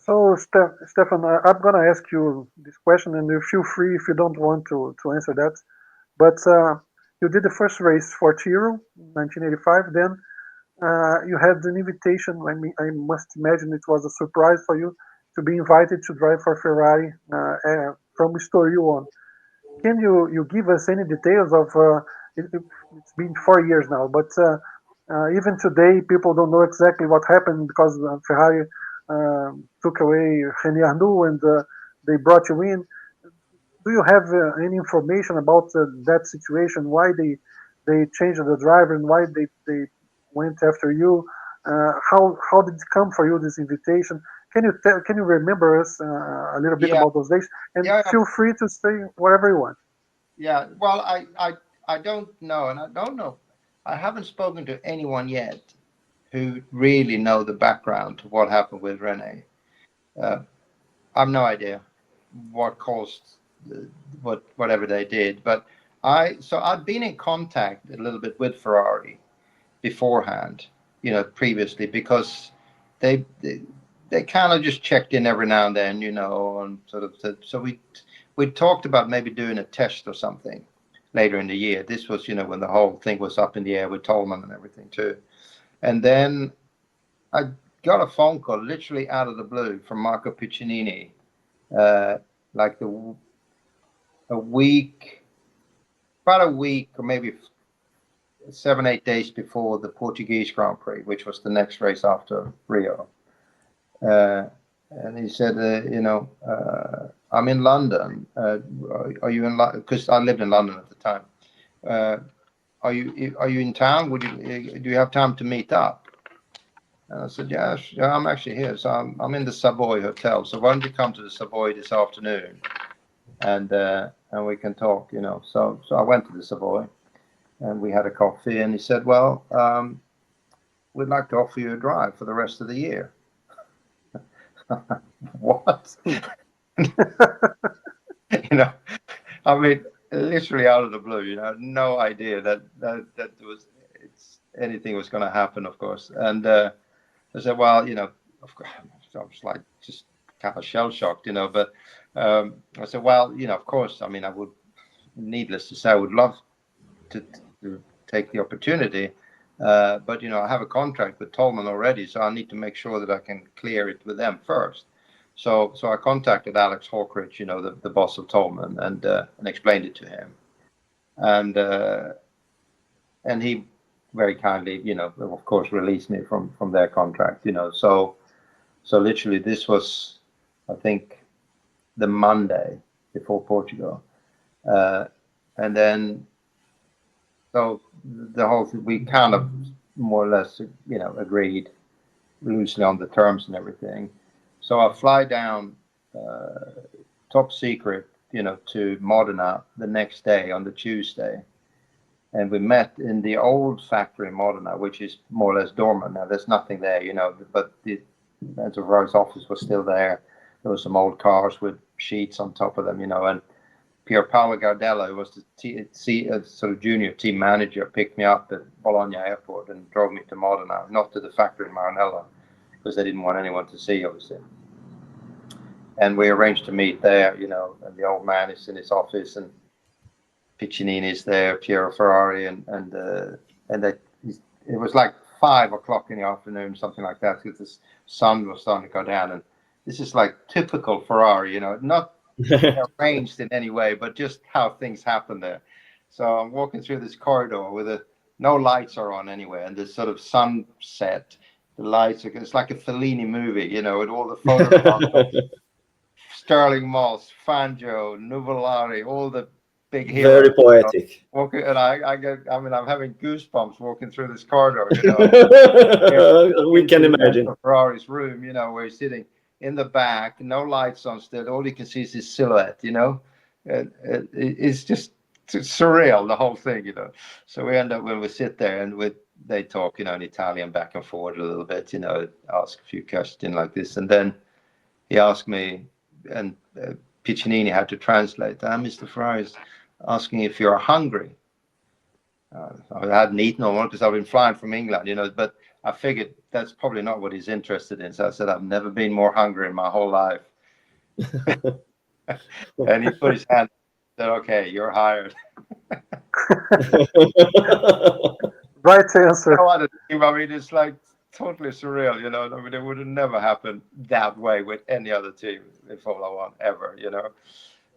So, Stefan, I'm going to ask you this question, and you feel free if you don't want to answer that. But you did the first race for Tiro in 1985. Then you had an invitation. I must imagine it was a surprise for you to be invited to drive for Ferrari from the store you own. Can you give us any details of? It's been 4 years now, but even today, people don't know exactly what happened because Ferrari took away René Arnoux and they brought you in. Do you have any information about that situation? Why they changed the driver and why they went after you? How did it come for you this invitation? Can you remember us a little bit Yeah, about those days? And yeah, feel free to say whatever you want. yeah. Well, I don't know, and I don't know. I haven't spoken to anyone yet who really know the background to what happened with Rene. Uh, I've no idea what caused whatever they did, but I'd been in contact a little bit with Ferrari beforehand, previously because they they, they kind of just checked in every now and then, and sort of so we talked about maybe doing a test or something later in the year. This was, when the whole thing was up in the air with Tolman and everything too. And then I got a phone call literally out of the blue from Marco Piccinini, uh, like a week, about a week or maybe 7, 8 days before the Portuguese Grand Prix, which was the next race after Rio. Uh, and he said, I'm in London. Are you in London? Because I lived in London at the time. Uh, are you in town? Do you have time to meet up? And I said, yeah, yeah, I'm actually here. So I'm in the Savoy Hotel. So why don't you come to the Savoy this afternoon, and we can talk, So I went to the Savoy and we had a coffee. And he said, well, we'd like to offer you a drive for the rest of the year. What? you know, I mean, literally out of the blue, no idea that was anything was going to happen, of course. And I said, well, of course, I was like just kind of shell shocked, but I said, well, of course, I mean, I would, needless to say, I would love to, to take the opportunity. But I have a contract with Tolman already, so I need to make sure that I can clear it with them first. So I contacted Alex Hawkridge, the boss of Tolman, and explained it to him, and and he very kindly, of course, released me from their contract. So literally, this was, I think, the Monday before Portugal, uh, and then so the whole thing, we kind of more or less, agreed loosely on the terms and everything. So I fly down, top secret, to Modena the next day on the Tuesday, and we met in the old factory in Modena, which is more or less dormant now. There's nothing there, but the enterprise office was still there. There were some old cars with sheets on top of them, and Pier Paolo Gardella, who was the sort of junior team manager, picked me up at Bologna Airport and drove me to Modena, not to the factory in Maranello, because they didn't want anyone to see, obviously. And we arranged to meet there, and the old man is in his office, and Piccinini is there, Piero Ferrari, and they, it was like 5 o'clock in the afternoon, something like that, because the sun was starting to go down. And this is like typical Ferrari, not arranged in any way, but just how things happen there. So I'm walking through this corridor with no lights are on anywhere, and this sort of sunset. The lights are, it's like a Fellini movie, with all the photographs of Sterling Moss, Fangio, Nuvolari, all the big Very heroes. poetic. Walking, and I mean, I'm having goosebumps walking through this corridor. We can Into imagine. Ferrari's room, where he's sitting in the back, no lights on still. All you can see is his silhouette, it's just surreal, the whole thing, So we end up when we sit there and they talk, in Italian back and forward a little bit, ask a few questions like this. And then he asked me, and Piccinini had to translate. Mr. Ferrari is asking if you're hungry. I hadn't eaten or one because I've been flying from England, but I figured that's probably not what he's interested in. So I said, I've never been more hungry in my whole life. And he put his hand and said, okay, you're hired. Right answer. No other team, I mean, it's like totally surreal, you know. I mean, it would have never happened that way with any other team in Formula One ever, you know.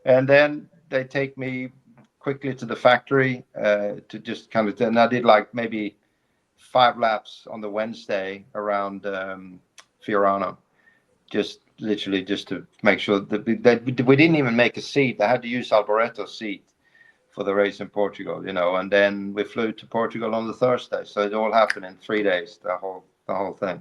And then they take me quickly to the factory to just kind of, and I did like maybe 5 laps on the Wednesday around Fiorano, just literally just to make sure that we didn't even make a seat. I had to use Alboreto's seat for the race in Portugal, you know, and then we flew to Portugal on the Thursday. So it all happened in 3 days, the whole thing.